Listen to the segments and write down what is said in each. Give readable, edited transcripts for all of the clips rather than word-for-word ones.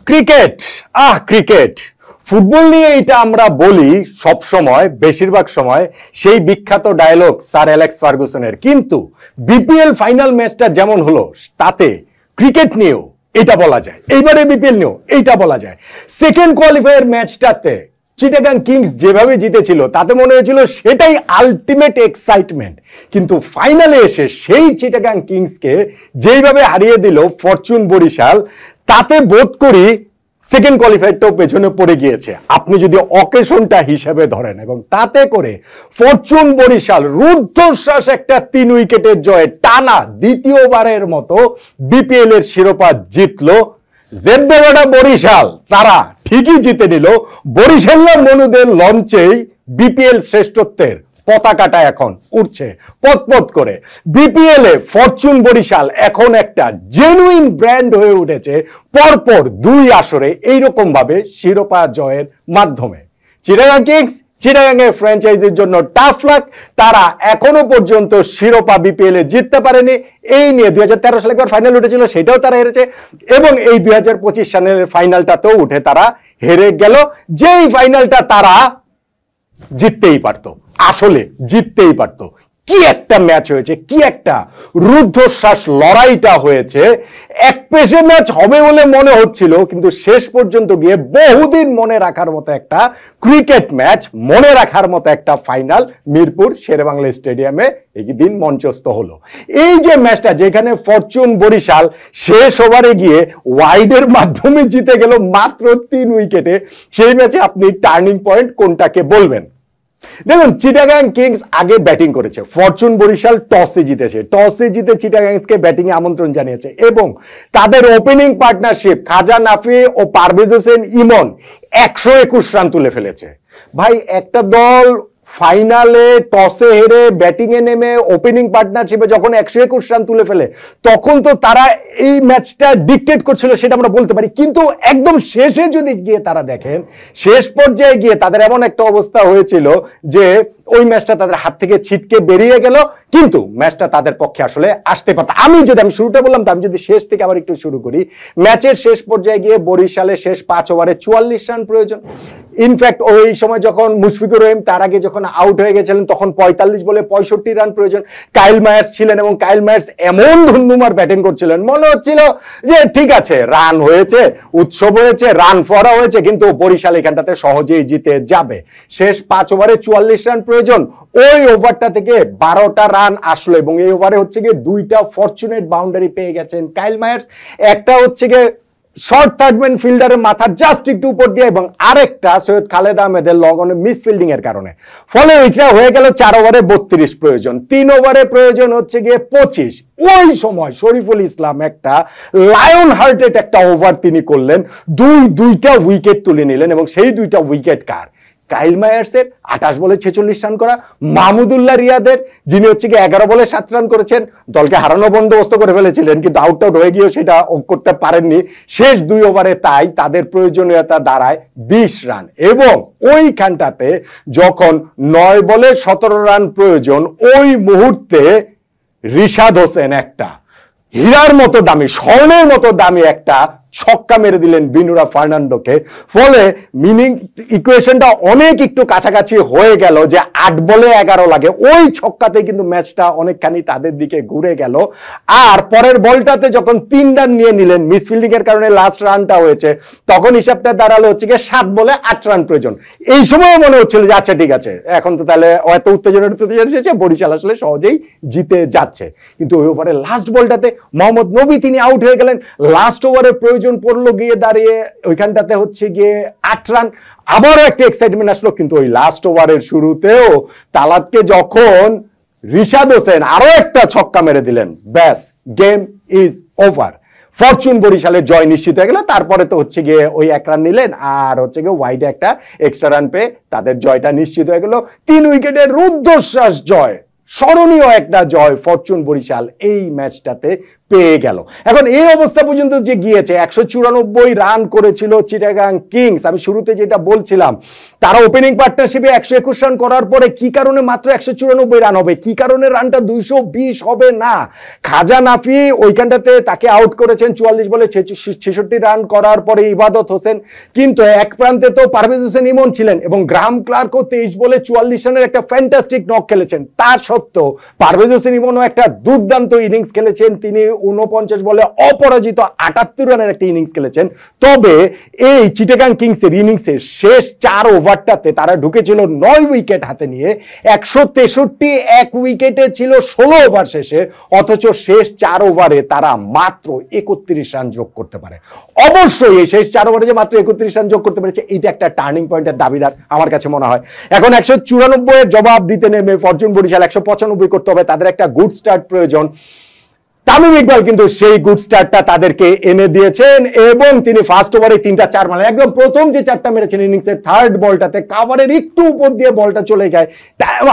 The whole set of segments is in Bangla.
ক্রিকেট ক্রিকেট ফুটবল নিয়ে এটা আমরা বলি সব সময়, বেশিরভাগ সময় সেই বিখ্যাত ডায়লগ স্যার অ্যালেক্স ফার্গুসনের। কিন্তু বিপিএল ফাইনাল ম্যাচটা যেমন হলো, তাতে ক্রিকেট নিয়েও এটা বলা যায়, এইবারে বিপিএল নিয়েও এইটা বলা যায়। সেকেন্ড কোয়ালিফায়ার ম্যাচটাতে চিটাগাং কিংস যেভাবে জিতেছিল তাতে মনে হয়েছিল সেটাই আলটিমেট এক্সাইটমেন্ট, কিন্তু ফাইনালে এসে সেই চিটাগাং কিংসকে যেইভাবে হারিয়ে দিল ফরচুন বরিশাল, তাতে বোধ করি সেকেন্ড কোয়ালিফায়ারটাও পেছনে পড়ে গিয়েছে আপনি যদি অকেশনটা হিসাবে ধরেন। এবং তাতে করে ফরচুন বরিশাল রুদ্ধশ্বাস একটা 3 উইকেটের জয়ে টানা দ্বিতীয়বারের মতো বিপিএল এর শিরোপা জিতলো। জেদ্দেবাডা বরিশাল তারা ঠিকই জিতে নিল। বরিশাল্লা মনুদের লঞ্চেই বিপিএল শ্রেষ্ঠত্বের পতাকাটা এখন উঠছে পথ করে। বিপিএল এ ফরচুন বরিশাল এখন একটা জেনুইন ব্র্যান্ড হয়ে উঠেছে পরপর 2 আসরে এইরকম ভাবে শিরোপা জয়ের মাধ্যমে। চিটাগাং কিংস, চিটাগাং এর ফ্র্যাঞ্চাইজির জন্য টাফ লাক, তারা এখনো পর্যন্ত শিরোপা বিপিএল এ জিততে পারেনি। এই নিয়ে 2013 সালে একবার ফাইনাল উঠেছিল, সেটাও তারা হেরেছে, এবং এই 2025 সালের ফাইনালটাতেও উঠে তারা হেরে গেল, যেই ফাইনালটা তারা জিততেই পারতো, আসলে জিততেই পারতো। কি একটা ম্যাচ হয়েছে, কি একটা রুদ্ধশ্বাস লড়াইটা হয়েছে। এক পেশে ম্যাচ হবে বলে মনে হচ্ছিল, কিন্তু শেষ পর্যন্ত গিয়ে বহুদিন মনে রাখার মতো একটা ক্রিকেট ম্যাচ, মনে রাখার মতো একটা ফাইনাল মিরপুর শেরেবাংলা স্টেডিয়ামে এই দিন মঞ্চস্থ হলো। এই যে ম্যাচটা যেখানে ফরচুন বরিশাল শেষ ওভারে গিয়ে ওয়াইডের মাধ্যমে জিতে গেল মাত্র 3 উইকেটে, সেই ম্যাচে আপনি টার্নিং পয়েন্ট কোনটাকে বলবেন? দেখুন, চিটাগাং কিংস আগে ব্যাটিং করেছে, ফরচুন বরিশাল টসে জিতেছে, টসে জিতে চিটাগাংসকে ব্যাটিং এ আমন্ত্রণ জানিয়েছে, এবং তাদের ওপেনিং পার্টনারশিপ খাজা নাফি ও পারভেজ হোসেন ইমন 121 রান তুলে ফেলেছে। ভাই, একটা দল ফাইনালে টসে হেরে ব্যাটিং এ নেমে ওপেনিং পার্টনারশিপে যখন 121 রান তুলে ফেলে, তখন তো তারা এই ম্যাচটা ডিকটেট করছিল, সেটা আমরা বলতে পারি। কিন্তু একদম শেষে যদি গিয়ে তারা দেখেন, শেষ পর্যায়ে গিয়ে তাদের এমন একটা অবস্থা হয়েছিল যে ওই ম্যাচটা তাদের হাত থেকে ছিটকে বেরিয়ে গেল, কিন্তু ম্যাচটা তাদের পক্ষে আসলে আসতে পারত। আমি শুরুটা বললাম, তো আমি যদি শেষ থেকে আবার একটু শুরু করি। ম্যাচের শেষ পর্যায়ে গিয়ে বরিশালের শেষ 5 ওভারে 44 রান প্রয়োজন। ইনফ্যাক্ট ওই সময় যখন মুশফিকুর রহিম তার আগে যখন আউট হয়ে গেছিলেন, তখন 45 বলে 65 রান প্রয়োজন। কাইল মায়ার্স ছিলেন, এবং কাইল মায়ার্স এমন ধুমধুমার ব্যাটিং করছিলেন, মনে হচ্ছিল যে ঠিক আছে, রান হয়েছে, উৎসব হয়েছে, রান ফরা হয়েছে, কিন্তু বরিশাল এখানটাতে সহজেই জিতে যাবে। শেষ 5 ওভারে 44 রান প্রয়োজন। ওই ওভারটা থেকে 12টা রান আসলো, এবং এই ওভারে হচ্ছে গিয়ে 2টা ফরচুনেট বাউন্ডারি পেয়ে গেছেন কাইল মায়ার্স। একটা হচ্ছে গিয়ে শর্ট থার্ডম্যান ফিল্ডারের মাথার জাস্ট একটু উপর দিয়ে, এবং আরেকটা সৈয়দ খালেদ আহমেদের লগনে মিস ফিল্ডিং এর কারণে। ফলে ওইটা হয়ে গেল 4 ওভারে 32 প্রয়োজন, 3 ওভারে প্রয়োজন হচ্ছে গিয়ে 25। ওই সময় শরীফুল ইসলাম একটা লায়ন হার্টেড একটা ওভার তিনি করলেন, দুইটা উইকেট তুলে নিলেন, এবং সেই 2টা উইকেট কার? কাইল মায়ার্সের 28 বলে 46 রান করা, মাহমুদুল্লাহ রিয়াদের, যিনি হচ্ছে গিয়ে 11 বলে 7 রান করেছেন, দলকে হারানো বন্দোবস্ত করে ফেলেছিলেন, কিন্তু আউট হয়ে গিয়েও সেটা করতে পারেননি শেষ 2 ওভারে। তাই তাদের প্রয়োজনীয়তা দাঁড়ায় 20 রান, এবং ওইখানটাতে যখন 9 বলে 17 রান প্রয়োজন, ওই মুহূর্তে রিশাদ হোসেন একটা হীরার মতো দামি, স্বর্ণের মতো দামি একটা ছক্কা মেরে দিলেন বিনুরা ফার্নান্ডোকে। ফলে মিনিং ইকুয়েশনটা অনেক একটু কাছাকাছি হয়ে গেল, যে 8 বলে 11 লাগে। ওই ছক্কাতে কিন্তু ম্যাচটা অনেকখানি তাদের দিকে ঘুরে গেল। আর পরের বলটাতে যখন 3 রান নিয়ে নিলেন, মিসফিল্ডিং এর কারণে লাস্ট রানটা হয়েছে, তখন হিসাবটা দাঁড়ালো হচ্ছে গিয়ে 7 বলে 8 রান প্রয়োজন। এই সময় মনে হচ্ছিল যে আচ্ছা ঠিক আছে, এখন তো তাহলে এত উত্তেজনা এসেছে, বরিশাল আসলে সহজেই জিতে যাচ্ছে। কিন্তু ওই ওভারে লাস্ট বলটাতে মোহাম্মদ নবী তিনি আউট হয়ে গেলেন। লাস্ট ওভারে প্রয়োজন পড়লো গিয়ে দাঁড়িয়ে ওইখানটাতে হচ্ছে গিয়ে 8 রান। আবারও একটা এক্সাইটমেন্ট আসলো, কিন্তু ওই লাস্ট ওভারের শুরুতেও তালাতকে যখন রিশাদ হোসেন আরো একটা ছক্কা মেরে দিলেন, ব্যাস গেম ইজ ওভার। ফরচুন বরিশালের জয় নিশ্চিত হয়ে গেল। তারপরে তো হচ্ছে গিয়ে ওই 1 রান নিলেন, আর হচ্ছে গিয়ে ওয়াইডে একটা এক্সট্রা রান পেয়ে তাদের জয়টা নিশ্চিত হয়ে গেল। 3 উইকেটের রুদ্ধশ্বাস জয়, স্মরণীয় একটা জয় ফরচুন বরিশাল এই ম্যাচটাতে পেয়ে গেল। এখন এই অবস্থা পর্যন্ত যে গিয়েছে, 194 রান করেছিল চিটাগাং কিংস। আমি শুরুতে যেটা বলছিলাম, তারা ওপেনিং পার্টনারশিপে 121 রান করার পরে কি কারণে মাত্র 194 রান হবে, কি কারণে রানটা 220 হবে না? খাজা নাফি ওইখানটাতে তাকে আউট করেছেন 44 বলে 66 রান করার পরে ইবাদত হোসেন, কিন্তু এক প্রান্তে তো পারভেজ হোসেন ইমন ছিলেন এবং গ্রাহাম ক্লার্কও 23 বলে 44 রানের একটা ফ্যান্টাস্টিক নক খেলেছেন। তা সত্ত্বেও পারভেজ হোসেন ইমনও একটা দুর্দান্ত ইনিংস খেলেছেন, তিনি 49 বলে অপরাজিত 78 রানের একটা ইনিংস খেলেছেন। তবে এই চিটাগাং কিংসের ইনিংসের শেষ 4 ওভারটাতে তারা ঢুকেছিল 9 উইকেট হাতে নিয়ে, 163 এক উইকেটে ছিল 16 ওভার শেষে, অথচ শেষ 4 ওভারে তারা মাত্র 31 রান যোগ করতে পারে। অবশ্যই এই শেষ 4 ওভারে যে মাত্র 31 রান যোগ করতে পেরেছে, এটা একটা টার্নিং পয়েন্টের দাবিদার আমার কাছে মনে হয়। এখন 194 এর জবাব দিতে নেমে ফরচুন বরিশাল 195 করতে হবে, তাদের একটা গুড স্টার্ট প্রয়োজন। তামিম ইকবাল কিন্তু সেই গুড স্টার্টটা তাদেরকে এনে দিয়েছেন এবং তিনি ফার্স্ট ওভারে 3টা 4 মারলেন। একদম প্রথম যে 4টা মেরেছেন ইনিংসের থার্ড বলটাতে কাভারের একটু উপর দিয়ে বলটা চলে যায়,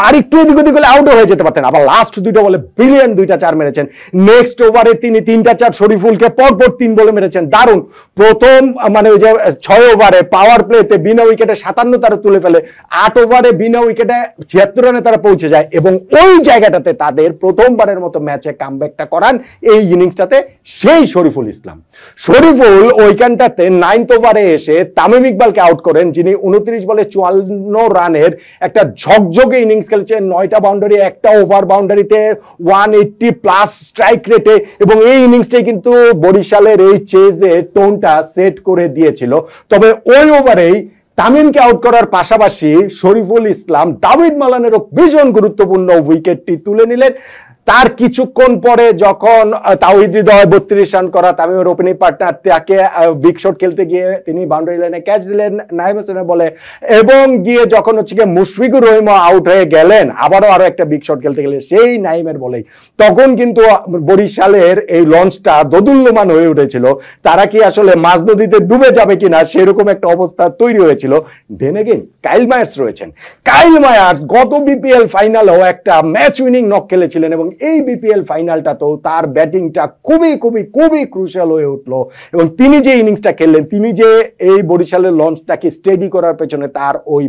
আর একটু এদিক ওদিক হলে আউটও হয়ে যেতে পারতেন। আবার লাস্ট 2টা বলে ব্রিলিয়ান্ট 2টা 4 মেরেছেন। নেক্সট ওভারে তিনি 3টা 4 শরীফুলকে পরপর 3 বলে মেরেছেন, দারুণ। প্রথম মানে ওই যে 6 ওভারে পাওয়ার প্লেতে বিনা উইকেটে 57 তারা তুলে ফেলে, 8 ওভারে বিনা উইকেটে 76 রানে তারা পৌঁছে যায় এবং ওই জায়গাটাতে তাদের প্রথমবারের মতো ম্যাচে কামব্যাকটা করান এই ইনিংসটাতে সেই শরীফুল ইসলাম। শরীফুল ওইখানটাতে 9th ওভারে এসে তামিম ইকবালকে আউট করেন, যিনি 29 বলে 54 রানের একটা ঝকঝকে ইনিংস খেলেছেন, 9টা বাউন্ডারি, একটা ওভার বাউন্ডারিতে 180 প্লাস স্ট্রাইক রেটে, এবং এই ইনিংসটাই কিন্তু বরিশালের এই চেজে টোনটা সেট করে দিয়েছিল। তবে ওই ওভারেই তামিমকে আউট করার পাশাপাশি শরীফুল ইসলাম দাউদ মালানেরও ভীষণ গুরুত্বপূর্ণ উইকেটটি তুলে নিলেন। তার কিছুক্ষণ পরে যখন তাওহিদ হৃদয় 32 রান করা তামিমের ওপেনিং পার্টনার, তাকে বিগ শট খেলতে গিয়ে তিনি বাউন্ডারি লাইনে ক্যাচ দিলেন নাইম হোসেনের বলে, এবং গিয়ে যখন হচ্ছে গিয়ে মুশফিকুর রহিম আউট হয়ে গেলেন, আরো একটা বিগ শট খেলতে গেলে সেই নাইমের বলেই, তখন কিন্তু বরিশালের এই লঞ্চটা দোদুল্যমান হয়ে উঠেছিল। তারা কি আসলে মাঝ নদীতে ডুবে যাবে কিনা সেরকম একটা অবস্থা তৈরি হয়েছিল। দেন এগেইন কাইল মায়ার্স রয়েছেন। কাইল মায়ার্স গত বিপিএল ফাইনালেও একটা ম্যাচ উইনিং নক খেলেছিলেন এবং এই বিপিএল ফাইনালটা তো তার ব্যাটিংটা খুবই খুবই খুবই ক্রুশিয়াল হয়ে উঠলো, এবং তিনি যে ইনিংসটা খেললেন, তিনি যে এই বরিশালের লঞ্চটাকে স্টেডি করার পেছনে তার ওই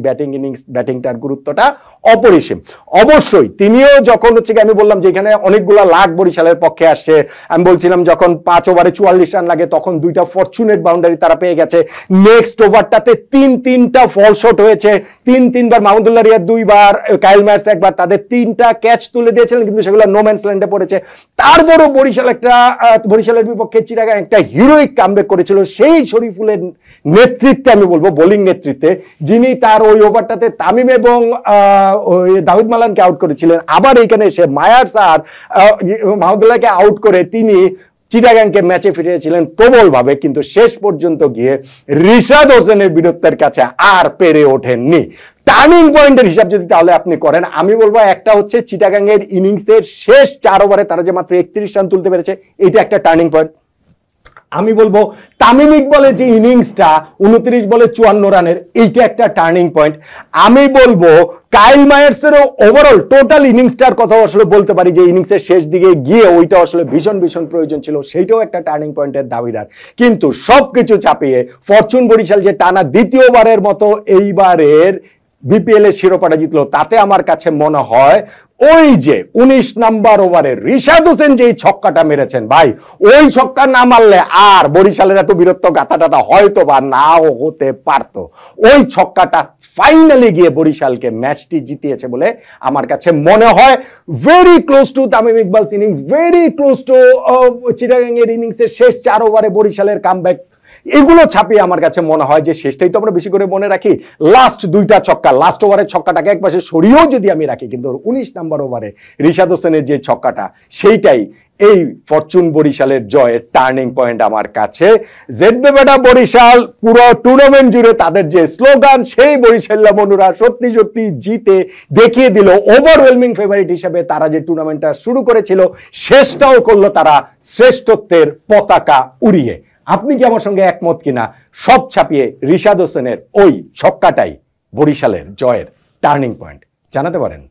ব্যাটিংটার গুরুত্বটা অপরিসীম। অবশ্যই তিনিও যখন হচ্ছে আমি বললাম যে এখানে অনেকগুলা লাখ বরিশালের পক্ষে আসছে, আমি বলছিলাম যখন 5 ওভারে 44 রান লাগে তখন 2টা ফরচুনেট বাউন্ডারি তারা পেয়ে গেছে। নেক্সট ওভারটাতে 3টা ফল শট হয়েছে, 3বার মাহমুদুল্লাহ রিয়াদ 2বার, কাইল মায়ার্স 1বার, তাদের 3টা ক্যাচ তুলে দিয়েছিলেন কিন্তু সেগুলো নো ম্যানস ল্যান্ডে পড়েছে। তারপরও বরিশালের বিপক্ষে চিটাগাং একটা হিরোইক কামব্যাক করেছিল সেই শরীফুলের নেতৃত্বে, আমি বলবো বোলিং নেতৃত্বে, যিনি তার ওই ওভারটাতে তামিম এবং দাউদ মালানকে আউট করেছিলেন। আবার এইখানে এসে মায়ার্স আর মাহমুদুল্লাহকে আউট করে তিনি চিটাগাংকে ম্যাচে ফিরিয়েছিলেন প্রবল ভাবে, কিন্তু শেষ পর্যন্ত গিয়ে রিশাদ হোসেনের বীরত্বের কাছে আর পেরে ওঠেননি। টার্নিং পয়েন্টের হিসাব যদি তাহলে আপনি করেন, আমি বলবো একটা হচ্ছে চিটাগাং এর ইনিংসের শেষ 4 ওভারে তারা যে মাত্র 31 রান তুলতে পেরেছে, এটা একটা টার্নিং পয়েন্ট। আমি বলবো তামিম ইকবালের যে ইনিংসটা 29 বলে 54 রানের, এইটা একটা টার্নিং পয়েন্ট। আমি বলবো কাইল মায়ার্সেরও ওভারঅল টোটাল ইনিংসটার কথা আসলে বলতে পারি যে ইনিংসের শেষ দিকে গিয়ে ওইটা আসলে ভীষণ ভীষণ প্রয়োজন ছিল, সেইটাও একটা টার্নিং পয়েন্টের দাবিদার। কিন্তু সবকিছু চাপিয়ে ফরচুন বরিশাল যে টানা দ্বিতীয়বারের মতো এইবারের বিপিএল এর শিরোপাটা জিতলো, তাতে আমার কাছে মনে হয় ওই যে 19 নাম্বার ওভারে রিশাদ হোসেন যে ছক্কাটা মেরেছেন, ভাই ওই ছক্কা না মারলে আর বরিশালের এত বীরত্ব গাথাটা হয়তো বা নাও হতে পারতো। ওই ছক্কাটা ফাইনালি গিয়ে বরিশালকে ম্যাচটি জিতিয়েছে বলে আমার কাছে মনে হয়। Very close to Tamim Iqbal's innings, very close to Chittagong এর ইনিংসের শেষ 4 ওভারে বরিশালের কামব্যাক। এগুলো ছাপিয়ে আমার কাছে মনে হয় যে শেষটাই তো আমরা বেশি করে মনে রাখি, লাস্ট 2টা ছক্কা, লাস্ট ওভারের ছক্কাটাকে একপাশে সরিয়েও যদি আমি রাখি, কিন্তু 19 নাম্বার ওভারে রিশাদ হোসেনের যে ছক্কাটা, সেইটাই এই ফরচুন বরিশালের জয়ের টার্নিং পয়েন্ট আমার কাছে। জেডবে বেটা বরিশাল পুরো টুর্নামেন্ট জুড়ে তাদের যে স্লোগান, সেই বরিশাল্লা মনুরা সত্যি সত্যি জিতে দেখিয়ে দিল ওভারওয়েলমিং ফেভারিট হিসেবে তারা যে টুর্নামেন্টটা শুরু করেছিল, শেষটাও করলো তারা শ্রেষ্ঠত্বের পতাকা উড়িয়ে। আপনি কি আমার সঙ্গে একমত কিনা? সব ছাপিয়ে রিশাদ হোসেনের ওই ছক্কাটাই বরিশালের জয়ের টার্নিং পয়েন্ট, জানাতে পারেন।